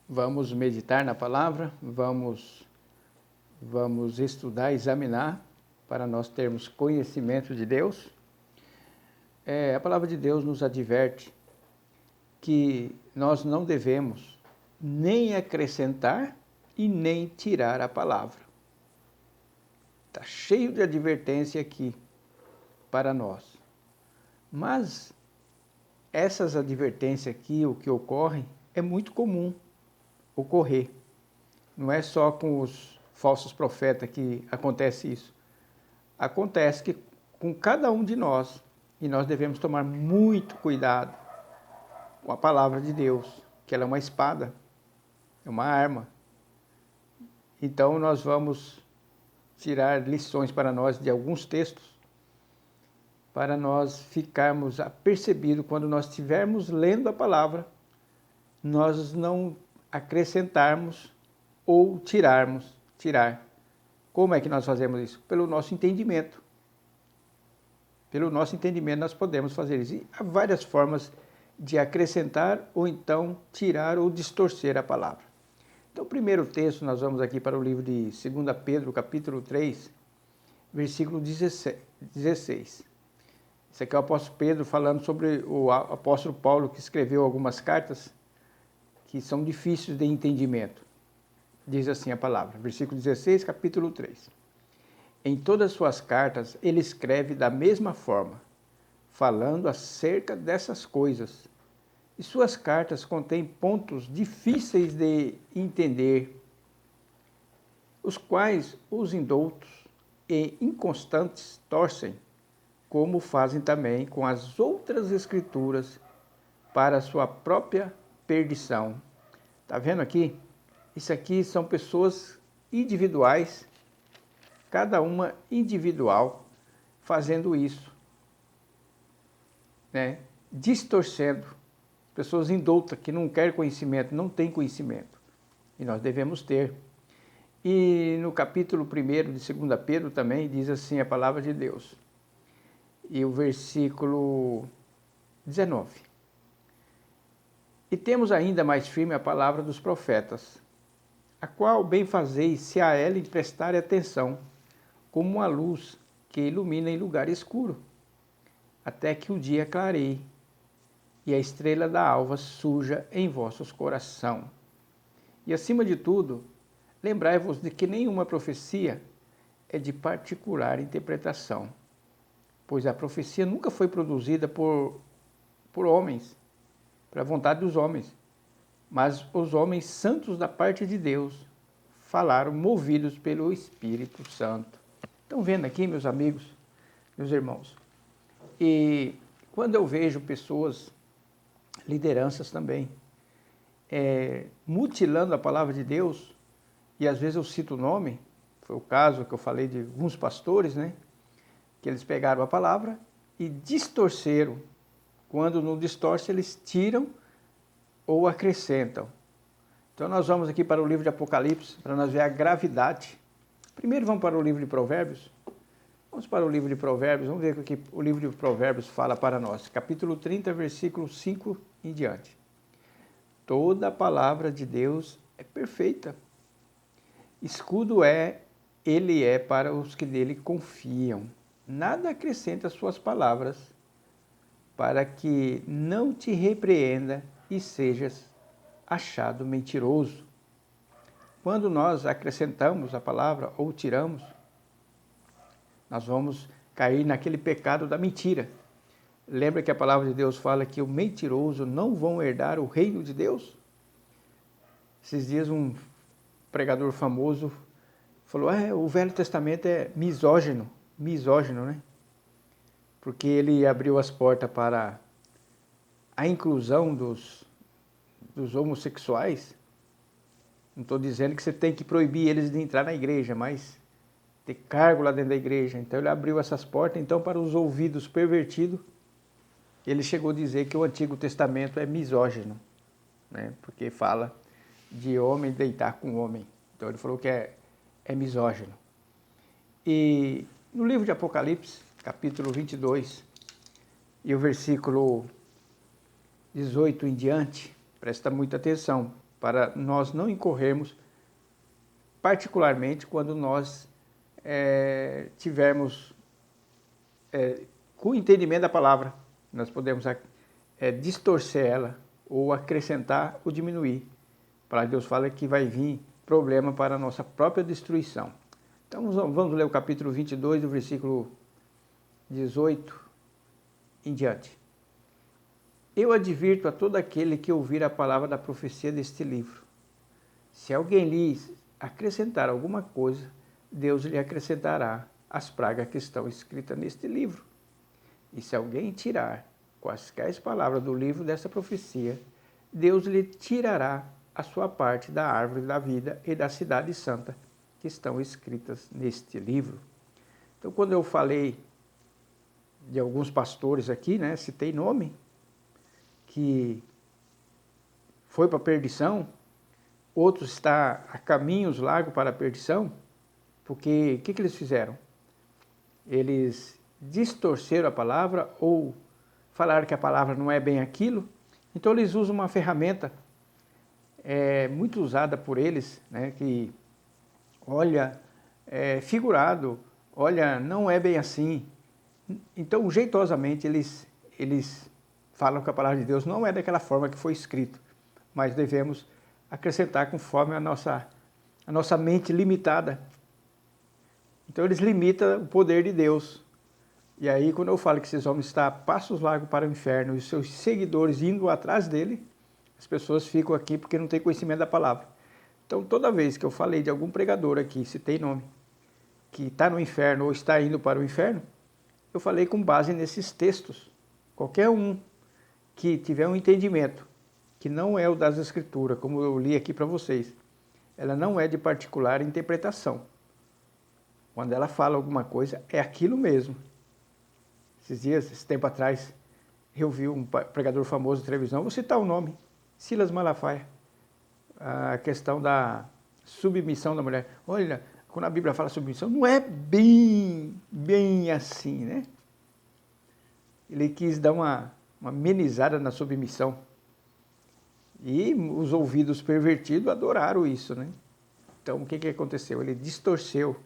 Vamos meditar na palavra, vamos estudar, examinar, para nós termos conhecimento de Deus. A palavra de Deus nos adverte que nós não devemos nem acrescentar e nem tirar a palavra. Está cheio de advertência aqui para nós. Mas essas advertências aqui, o que ocorre, é muito comum ocorrer. Não é só com os falsos profetas que acontece isso. Acontece que com cada um de nós, e nós devemos tomar muito cuidado com a palavra de Deus, que ela é uma espada, é uma arma. Então nós vamos tirar lições para nós de alguns textos, para nós ficarmos apercebidos quando nós estivermos lendo a palavra, nós não acrescentarmos ou tirar. Como é que nós fazemos isso? Pelo nosso entendimento. Pelo nosso entendimento nós podemos fazer isso. E há várias formas de acrescentar ou então tirar ou distorcer a palavra. Então, o primeiro texto, nós vamos aqui para o livro de 2 Pedro, capítulo 3, versículo 16. Esse aqui é o apóstolo Pedro falando sobre o apóstolo Paulo, que escreveu algumas cartas que são difíceis de entendimento. Diz assim a palavra, versículo 16, capítulo 3. Em todas as suas cartas, ele escreve da mesma forma, falando acerca dessas coisas. E suas cartas contêm pontos difíceis de entender, os quais os indoutos e inconstantes torcem, como fazem também com as outras escrituras, para a sua própria perdição. Está vendo aqui? Isso aqui são pessoas individuais, cada uma individual, fazendo isso, né? Distorcendo. Pessoas indoutas, que não querem conhecimento, não têm conhecimento. E nós devemos ter. E no capítulo 1 de 2 Pedro também diz assim a palavra de Deus. E o versículo 19. E temos ainda mais firme a palavra dos profetas, a qual bem fazeis se a ela prestarem atenção, como uma luz que ilumina em lugar escuro, até que o dia clareie, e a estrela da alva surja em vossos coração. E acima de tudo, lembrai-vos de que nenhuma profecia é de particular interpretação, pois a profecia nunca foi produzida por homens, para a vontade dos homens, mas os homens santos da parte de Deus falaram movidos pelo Espírito Santo. Estão vendo aqui, meus amigos, meus irmãos? E quando eu vejo pessoas, lideranças também, mutilando a palavra de Deus, e às vezes eu cito o nome, foi o caso que eu falei de alguns pastores, né? Que eles pegaram a palavra e distorceram. Quando não distorce, eles tiram ou acrescentam. Então nós vamos aqui para o livro de Apocalipse, para nós ver a gravidade. Primeiro vamos para o livro de Provérbios. Vamos para o livro de Provérbios, vamos ver o que o livro de Provérbios fala para nós. Capítulo 30, versículo 5 em diante. Toda a palavra de Deus é perfeita. Escudo ele é para os que nele confiam. Nada acrescenta às suas palavras, para que não te repreenda e sejas achado mentiroso. Quando nós acrescentamos a palavra ou tiramos, nós vamos cair naquele pecado da mentira. Lembra que a palavra de Deus fala que o mentiroso não vão herdar o reino de Deus? Esses dias um pregador famoso falou, o Velho Testamento é misógino, né? Porque ele abriu as portas para a inclusão dos homossexuais. Não estou dizendo que você tem que proibir eles de entrar na igreja, mas ter cargo lá dentro da igreja. Então ele abriu essas portas, então para os ouvidos pervertidos, ele chegou a dizer que o Antigo Testamento é misógino, né? Porque fala de homem deitar com homem. Então ele falou que é misógino. E no livro de Apocalipse, capítulo 22, e o versículo 18 em diante, presta muita atenção. para nós não incorrermos, particularmente quando nós tivermos com o entendimento da palavra, nós podemos distorcer ela, ou acrescentar ou diminuir. A palavra de Deus fala que vai vir problema para a nossa própria destruição. Então vamos ler o capítulo 22, do versículo 18 em diante. Eu advirto a todo aquele que ouvir a palavra da profecia deste livro. Se alguém lhes acrescentar alguma coisa, Deus lhe acrescentará as pragas que estão escritas neste livro. E se alguém tirar quaisquer palavras do livro dessa profecia, Deus lhe tirará a sua parte da árvore da vida e da cidade santa que estão escritas neste livro. Então, quando eu falei de alguns pastores aqui, né, citei nome, que foi para a perdição, outros está a caminhos largos para a perdição, porque o que eles fizeram? Eles distorceram a palavra ou falaram que a palavra não é bem aquilo, então eles usam uma ferramenta muito usada por eles, né, que olha, figurado, olha, não é bem assim. Então, jeitosamente, eles falam que a palavra de Deus não é daquela forma que foi escrito, mas devemos acrescentar conforme a nossa mente limitada. Então, eles limitam o poder de Deus. E aí, quando eu falo que esses homens estão a passos largos para o inferno e os seus seguidores indo atrás dele, as pessoas ficam aqui porque não têm conhecimento da palavra. Então, toda vez que eu falei de algum pregador aqui, citei nome, que está no inferno ou está indo para o inferno, eu falei com base nesses textos. Qualquer um que tiver um entendimento, que não é o das Escrituras, como eu li aqui para vocês, ela não é de particular interpretação. Quando ela fala alguma coisa, é aquilo mesmo. Esse tempo atrás, eu vi um pregador famoso de televisão, vou citar o nome, Silas Malafaia, a questão da submissão da mulher. Olha, quando a Bíblia fala submissão, não é bem assim, né? Ele quis dar uma amenizada na submissão. E os ouvidos pervertidos adoraram isso, né? Então, o que aconteceu? Ele distorceu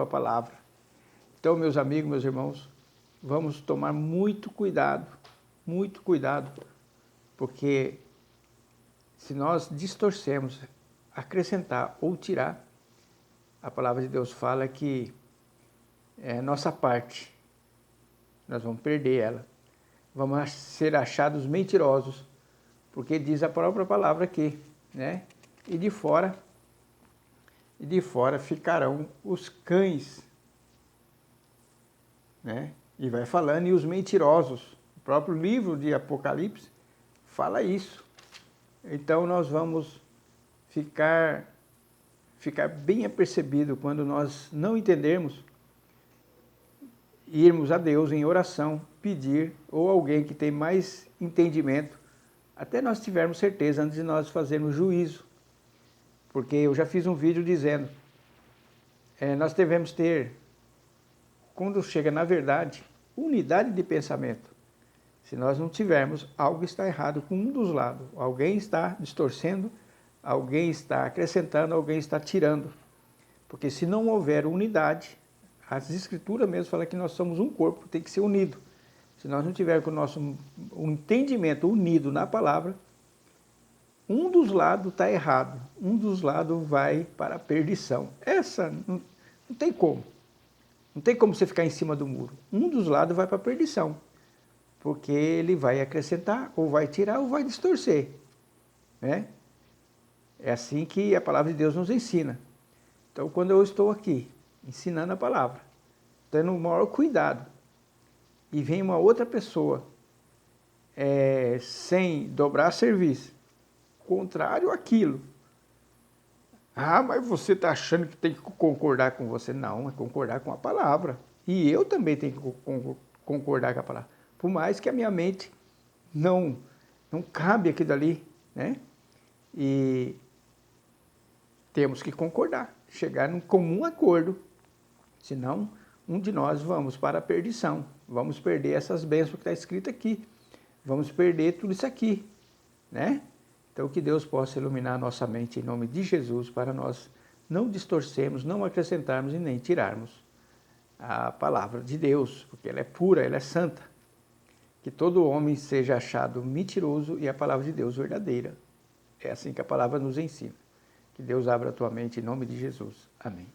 a palavra. Então, meus amigos, meus irmãos, vamos tomar muito cuidado, porque se nós distorcemos, acrescentar ou tirar, a palavra de Deus fala que é nossa parte, nós vamos perder ela. Vamos ser achados mentirosos, porque diz a própria palavra aqui, né? E de fora ficarão os cães, né? E vai falando, e os mentirosos. O próprio livro de Apocalipse fala isso. Então nós vamos ficar bem apercebido quando nós não entendermos, irmos a Deus em oração, pedir, ou alguém que tem mais entendimento, até nós tivermos certeza antes de nós fazermos juízo. Porque eu já fiz um vídeo dizendo, nós devemos ter, quando chega na verdade, unidade de pensamento. Se nós não tivermos, algo está errado com um dos lados. Alguém está distorcendo, alguém está acrescentando, alguém está tirando. Porque se não houver unidade, as Escrituras mesmo falam que nós somos um corpo, tem que ser unido. Se nós não tivermos com o nosso entendimento unido na palavra, um dos lados está errado, um dos lados vai para a perdição. Essa não tem como. Não tem como você ficar em cima do muro. Um dos lados vai para a perdição, porque ele vai acrescentar, ou vai tirar, ou vai distorcer, né? É assim que a palavra de Deus nos ensina. Então, quando eu estou aqui, ensinando a palavra, tendo o maior cuidado, e vem uma outra pessoa, sem dobrar serviço, contrário àquilo. Ah, mas você está achando que tem que concordar com você? Não, é concordar com a palavra. E eu também tenho que concordar com a palavra. Por mais que a minha mente não cabe aquilo dali, né? E temos que concordar, chegar num comum acordo. Senão, um de nós vamos para a perdição. Vamos perder essas bênçãos que está escrito aqui. Vamos perder tudo isso aqui, né? Então, que Deus possa iluminar a nossa mente em nome de Jesus, para nós não distorcermos, não acrescentarmos e nem tirarmos a palavra de Deus, porque ela é pura, ela é santa. Que todo homem seja achado mentiroso e a palavra de Deus verdadeira. É assim que a palavra nos ensina. Que Deus abra a tua mente em nome de Jesus. Amém.